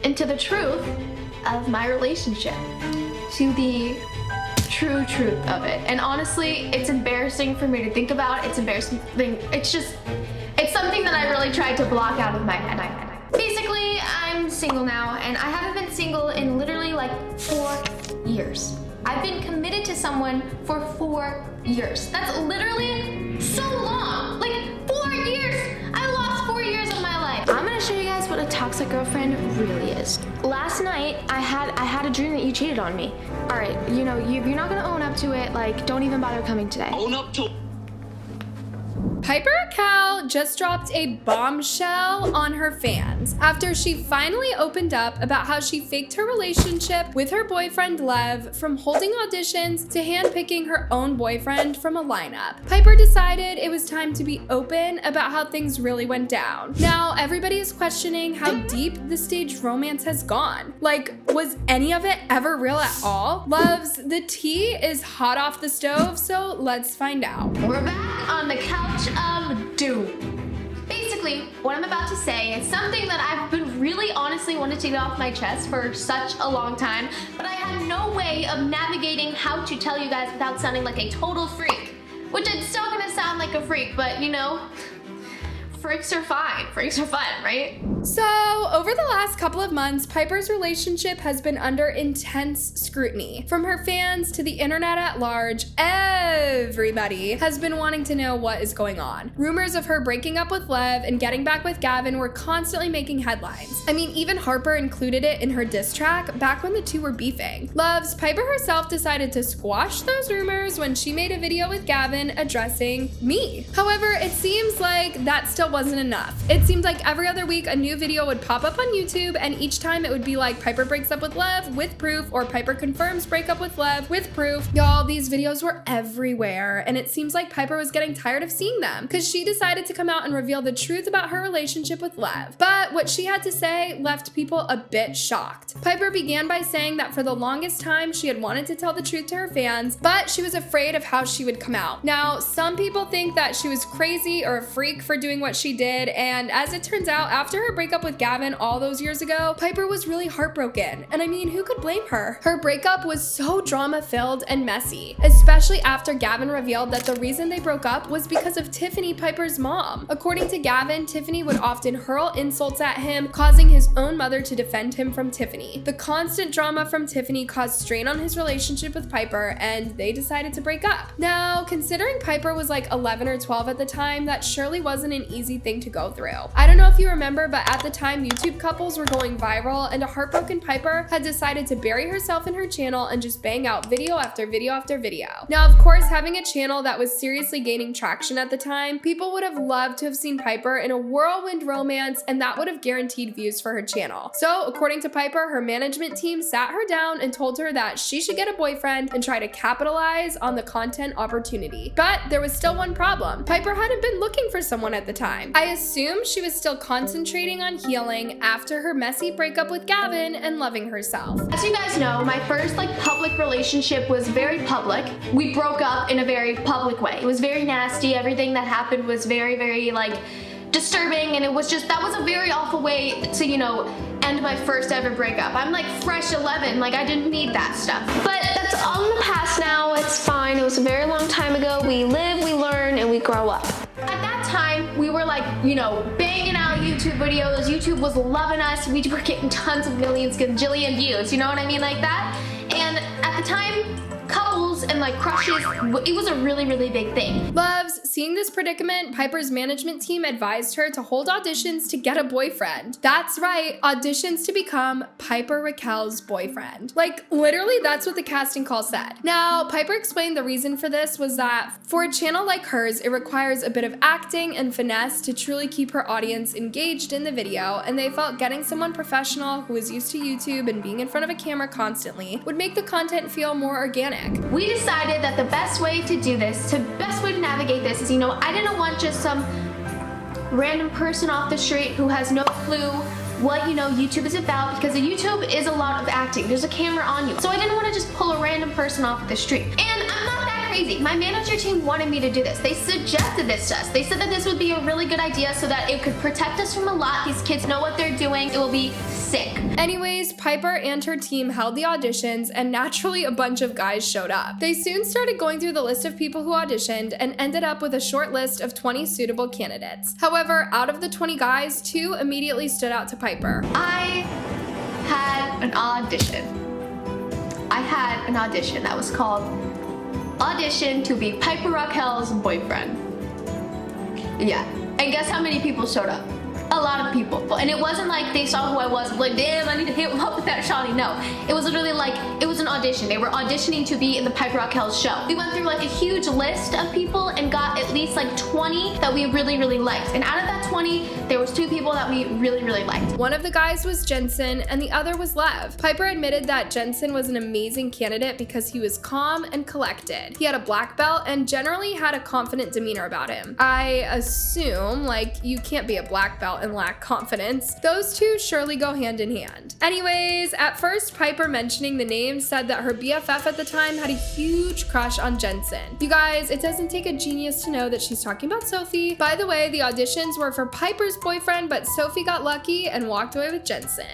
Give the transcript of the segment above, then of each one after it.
into the truth of my relationship, to the true truth of it. And honestly, it's embarrassing for me to think about. It's embarrassing. It's something that I really tried to block out of my head. Basically, I'm single now, and I haven't been single in literally like 4 years. I've been committed to someone for 4 years. That's literally so long. Like 4 years. I lost 4 years of my life. I'm gonna show you guys what a toxic girlfriend really is. Last night, I had a dream that you cheated on me. All right, you know, you're not gonna own up to it. Like, don't even bother coming today. Own up to. Piper Rockelle just dropped a bombshell on her fans after she finally opened up about how she faked her relationship with her boyfriend Luv, from holding auditions to handpicking her own boyfriend from a lineup. Piper decided it was time to be open about how things really went down. Now, everybody is questioning how deep the staged romance has gone. Like, was any of it ever real at all? Luvs, the tea is hot off the stove, so let's find out. We're back on the couch of doom. Basically, what I'm about to say is something that I've been really honestly wanted to get off my chest for such a long time, but I had no way of navigating how to tell you guys without sounding like a total freak. Which it's still gonna sound like a freak, but you know, freaks are fine. Freaks are fun, right? So, over the last couple of months, Piper's relationship has been under intense scrutiny. From her fans to the internet at large, everybody has been wanting to know what is going on. Rumors of her breaking up with Lev and getting back with Gavin were constantly making headlines. I mean, even Harper included it in her diss track back when the two were beefing. Luvs, Piper herself decided to squash those rumors when she made a video with Gavin addressing me. However, it seems like that still wasn't enough. It seemed like every other week a new video would pop up on YouTube, and each time it would be like Piper breaks up with Lev with proof, or Piper confirms breakup with Lev with proof. Y'all, these videos were everywhere, and it seems like Piper was getting tired of seeing them because she decided to come out and reveal the truth about her relationship with Lev. But what she had to say left people a bit shocked. Piper began by saying that for the longest time she had wanted to tell the truth to her fans, but she was afraid of how she would come out. Now, some people think that she was crazy or a freak for doing what she did, and as it turns out, after her breakup with Gavin all those years ago, Piper was really heartbroken. And I mean, who could blame her? Her breakup was so drama-filled and messy, especially after Gavin revealed that the reason they broke up was because of Tiffany, Piper's mom. According to Gavin, Tiffany would often hurl insults at him, causing his own mother to defend him from Tiffany. The constant drama from Tiffany caused strain on his relationship with Piper, and they decided to break up. Now, considering Piper was like 11 or 12 at the time, that surely wasn't an easy thing to go through. I don't know if you remember, but at the time, YouTube couples were going viral, and a heartbroken Piper had decided to bury herself in her channel and just bang out video after video after video. Now, of course, having a channel that was seriously gaining traction at the time, people would have loved to have seen Piper in a whirlwind romance, and that would have guaranteed views for her channel. So, according to Piper, her management team sat her down and told her that she should get a boyfriend and try to capitalize on the content opportunity. But there was still one problem. Piper hadn't been looking for someone at the time. I assume she was still concentrating on healing after her messy breakup with Gavin and loving herself. As you guys know, my first public relationship was very public. We broke up in a very public way. It was very nasty. Everything that happened was very, very disturbing, and it was just, that was a very awful way to, you know, end my first ever breakup. I'm like fresh 11, I didn't need that stuff. But that's all in the past now, it's fine. It was a very long time ago. We live, we learn, and we grow up. At that time, we were you know, banging out YouTube videos. YouTube was loving us. We were getting tons of millions, gajillion views, you know what I mean, like that? And at the time, couples and crushes, it was a really, really big thing. Luvs, seeing this predicament, Piper's management team advised her to hold auditions to get a boyfriend. That's right, auditions to become Piper Rockelle's boyfriend. Literally, that's what the casting call said. Now, Piper explained the reason for this was that for a channel like hers, it requires a bit of acting and finesse to truly keep her audience engaged in the video, and they felt getting someone professional who was used to YouTube and being in front of a camera constantly would make the content feel more organic. We decided that the best way to do this, the best way to navigate this is, you know, I didn't want just some random person off the street who has no clue what, you know, YouTube is about, because YouTube is a lot of acting. There's a camera on you. So I didn't want to just pull a random person off the street. And I'm not that crazy. My manager team wanted me to do this. They suggested this to us. They said that this would be a really good idea so that it could protect us from a lot. These kids know what they're doing. It will be sick. Anyways, Piper and her team held the auditions, and naturally a bunch of guys showed up. They soon started going through the list of people who auditioned and ended up with a short list of 20 suitable candidates. However, out of the 20 guys, 2 immediately stood out to Piper. I had an audition. That was called Audition to be Piper Rockelle's boyfriend. Yeah, and guess how many people showed up? A lot of people. And it wasn't like they saw who I was, like, damn, I need to hit him up with that shawty. No, it was literally like, it was an audition. They were auditioning to be in the Piper Rockelle's show. We went through like a huge list of people and got at least like 20 that we really, really liked. And out of that 20, there was 2 people that we really, really liked. One of the guys was Jensen and the other was Lev. Piper admitted that Jensen was an amazing candidate because he was calm and collected. He had a black belt and generally had a confident demeanor about him. I assume, like, you can't be a black belt and lack confidence. Those two surely go hand in hand. Anyways, at first, Piper mentioning the name said that her BFF at the time had a huge crush on Jensen. You guys, it doesn't take a genius to know that she's talking about Sophie. By the way, the auditions were for Piper's boyfriend, but Sophie got lucky and walked away with Jensen.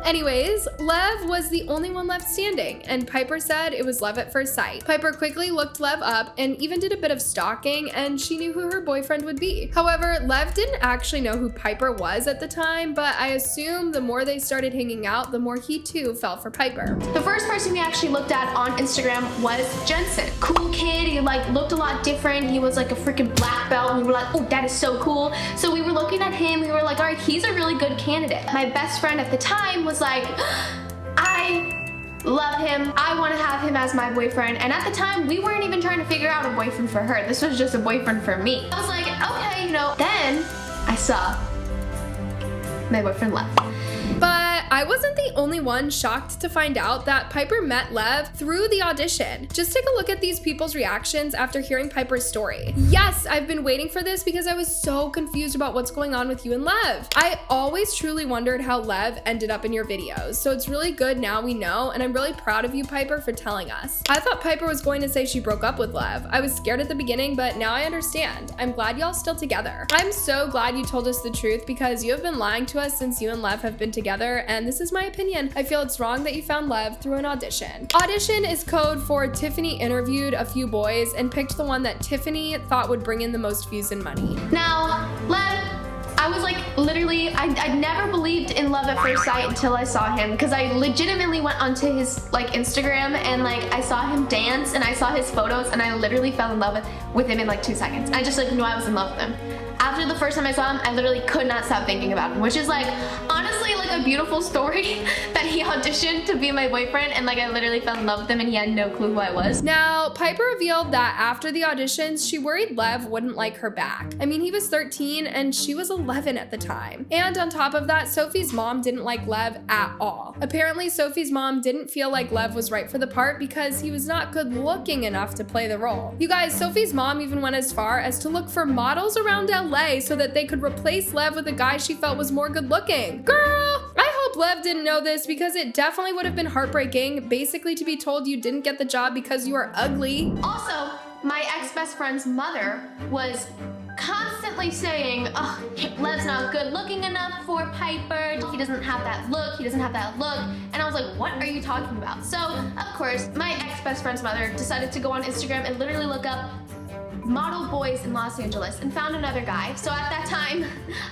Anyways, Lev was the only one left standing, and Piper said it was love at first sight. Piper quickly looked Lev up and even did a bit of stalking, and she knew who her boyfriend would be. However, Lev didn't actually know who Piper was at the time, but I assume the more they started hanging out, the more he too fell for Piper. The first person we actually looked at on Instagram was Jensen. Cool kid, he like looked a lot different. He was like a freaking black belt, and we were like, oh, that is so cool. So we were looking at him, we were like, all right, he's a really good candidate. My best friend at the time was like, I love him. I want to have him as my boyfriend. And at the time, we weren't even trying to figure out a boyfriend for her. This was just a boyfriend for me. I was like, okay, you know. Then I saw my boyfriend left. But I wasn't the only one shocked to find out that Piper met Lev through the audition. Just take a look at these people's reactions after hearing Piper's story. Yes, I've been waiting for this because I was so confused about what's going on with you and Lev. I always truly wondered how Lev ended up in your videos, so it's really good now we know, and I'm really proud of you, Piper, for telling us. I thought Piper was going to say she broke up with Lev. I was scared at the beginning, but now I understand. I'm glad y'all still together. I'm so glad you told us the truth because you have been lying to us since you and Lev have been together, and this is my opinion. I feel it's wrong that you found Lev through an audition. Audition is code for Tiffany interviewed a few boys and picked the one that Tiffany thought would bring in the most views and money. Now, Lev, I was like, literally, I never believed in love at first sight until I saw him, because I legitimately went onto his like Instagram and like I saw him dance and I saw his photos and I literally fell in love with him in like 2 seconds. I just like knew I was in love with him. After the first time I saw him, I literally could not stop thinking about him, which is like, honestly, like a beautiful story that he auditioned to be my boyfriend and like I literally fell in love with him and he had no clue who I was. Now, Piper revealed that after the auditions, she worried Lev wouldn't like her back. I mean, he was 13 and she was 11 at the time. And on top of that, Sophie's mom didn't like Lev at all. Apparently, Sophie's mom didn't feel like Lev was right for the part because he was not good looking enough to play the role. You guys, Sophie's mom even went as far as to look for models around LA so that they could replace Lev with a guy she felt was more good looking. Girl, I hope Lev didn't know this because it definitely would have been heartbreaking, basically to be told you didn't get the job because you are ugly. Also, my ex-best friend's mother was constantly saying, oh, Lev's not good looking enough for Piper. He doesn't have that look. He doesn't have that look. And I was like, what are you talking about? So, of course, my ex-best friend's mother decided to go on Instagram and literally look up model boys in Los Angeles and found another guy. So at that time,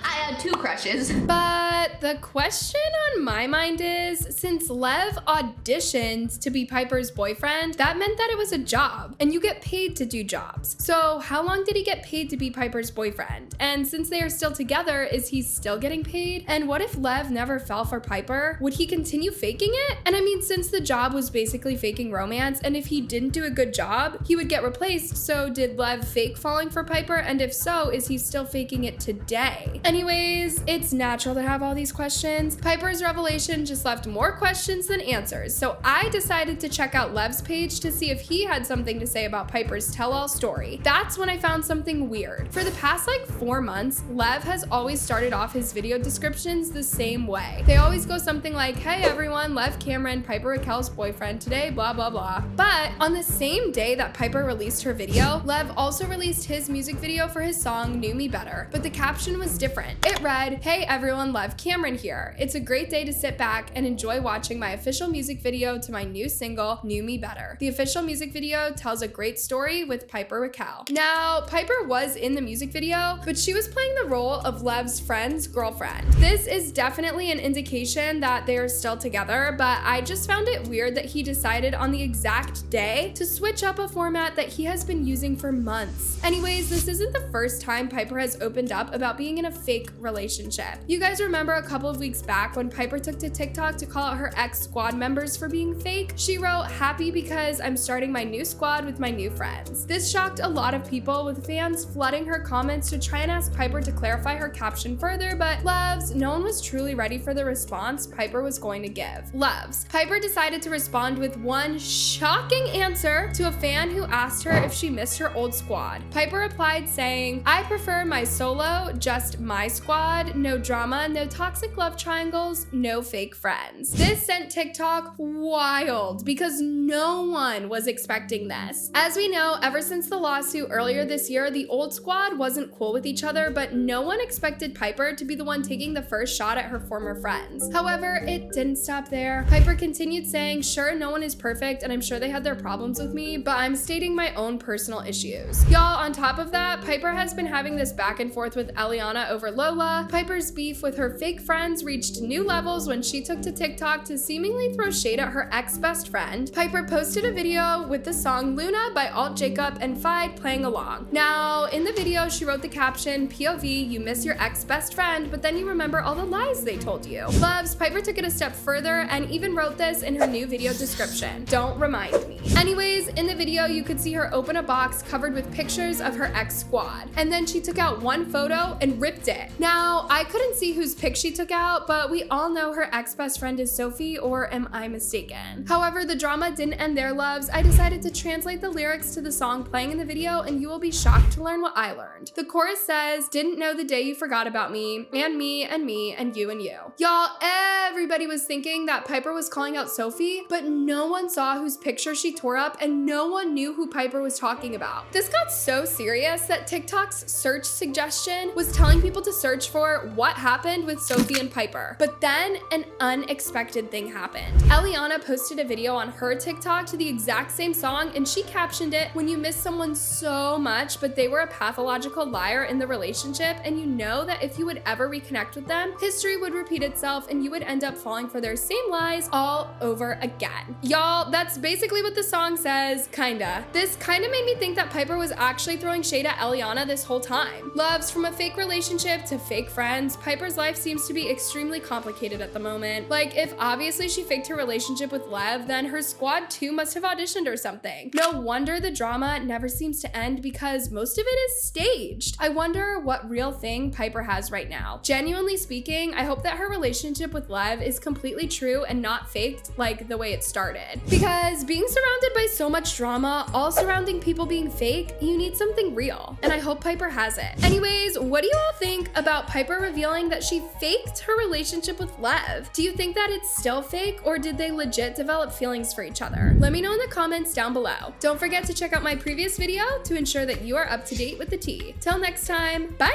I had 2 crushes. But the question on my mind is, since Lev auditioned to be Piper's boyfriend, that meant that it was a job and you get paid to do jobs. So how long did he get paid to be Piper's boyfriend? And since they are still together, is he still getting paid? And what if Lev never fell for Piper? Would he continue faking it? And I mean, since the job was basically faking romance, and if he didn't do a good job, he would get replaced, so did Lev Lev fake falling for Piper? And if so, is he still faking it today? Anyways, it's natural to have all these questions. Piper's revelation just left more questions than answers, so I decided to check out Lev's page to see if he had something to say about Piper's tell-all story. That's when I found something weird. For the past like 4 months, Lev has always started off his video descriptions the same way. They always go something like, hey everyone, Lev Cameron, Piper Raquel's boyfriend today, blah blah blah. But on the same day that Piper released her video, Lev also released his music video for his song Knew Me Better, but the caption was different. It read, hey everyone, Lev Cameron here. It's a great day to sit back and enjoy watching my official music video to my new single, Knew Me Better. The official music video tells a great story with Piper Raquelle. Now, Piper was in the music video, but she was playing the role of Lev's friend's girlfriend. This is definitely an indication that they are still together, but I just found it weird that he decided on the exact day to switch up a format that he has been using for months. Anyways, this isn't the first time Piper has opened up about being in a fake relationship. You guys remember a couple of weeks back when Piper took to TikTok to call out her ex-squad members for being fake? She wrote, happy because I'm starting my new squad with my new friends. This shocked a lot of people, with fans flooding her comments to try and ask Piper to clarify her caption further, but Luvs, no one was truly ready for the response Piper was going to give. Luvs, Piper decided to respond with one shocking answer to a fan who asked her if she missed her old squad. Piper replied saying, I prefer my solo, just my squad, no drama, no toxic love triangles, no fake friends. This sent TikTok wild because no one was expecting this. As we know, ever since the lawsuit earlier this year, the old squad wasn't cool with each other, but no one expected Piper to be the one taking the first shot at her former friends. However, it didn't stop there. Piper continued saying, sure, no one is perfect, and I'm sure they had their problems with me, but I'm stating my own personal issues. Y'all, on top of that, Piper has been having this back and forth with Eliana over Lola. Piper's beef with her fake friends reached new levels when she took to TikTok to seemingly throw shade at her ex-best friend. Piper posted a video with the song Luna by Alt Jacob and FAKED playing along. Now, in the video, she wrote the caption, POV, you miss your ex-best friend, but then you remember all the lies they told you. Luvs, Piper took it a step further and even wrote this in her new video description. Don't remind me. Anyways, in the video, you could see her open a box covered with pictures of her ex-squad, and then she took out one photo and ripped it. Now, I couldn't see whose pic she took out, but we all know her ex-best friend is Sophie, or am I mistaken? However, the drama didn't end there, Luvs. I decided to translate the lyrics to the song playing in the video, and you will be shocked to learn what I learned. The chorus says, didn't know the day you forgot about me, and me, and me, and you, and you. Y'all, everybody was thinking that Piper was calling out Sophie, but no one saw whose picture she tore up, and no one knew who Piper was talking about. This got so serious that TikTok's search suggestion was telling people to search for what happened with Sophie and Piper. But then an unexpected thing happened. Eliana posted a video on her TikTok to the exact same song, and she captioned it, when you miss someone so much, but they were a pathological liar in the relationship, and you know that if you would ever reconnect with them, history would repeat itself and you would end up falling for their same lies all over again. Y'all, that's basically what the song says, kinda. This kinda made me think that Piper was actually throwing shade at Eliana this whole time. Luvs, from a fake relationship to fake friends, Piper's life seems to be extremely complicated at the moment. Like, if obviously she faked her relationship with Lev, then her squad too must have auditioned or something. No wonder the drama never seems to end, because most of it is staged. I wonder what real thing Piper has right now. Genuinely speaking, I hope that her relationship with Lev is completely true and not faked like the way it started. Because being surrounded by so much drama, all surrounding people being fake, you need something real. And I hope Piper has it. Anyways, what do you all think about Piper revealing that she faked her relationship with Lev? Do you think that it's still fake, or did they legit develop feelings for each other? Let me know in the comments down below. Don't forget to check out my previous video to ensure that you are up to date with the tea. Till next time, bye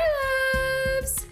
loves!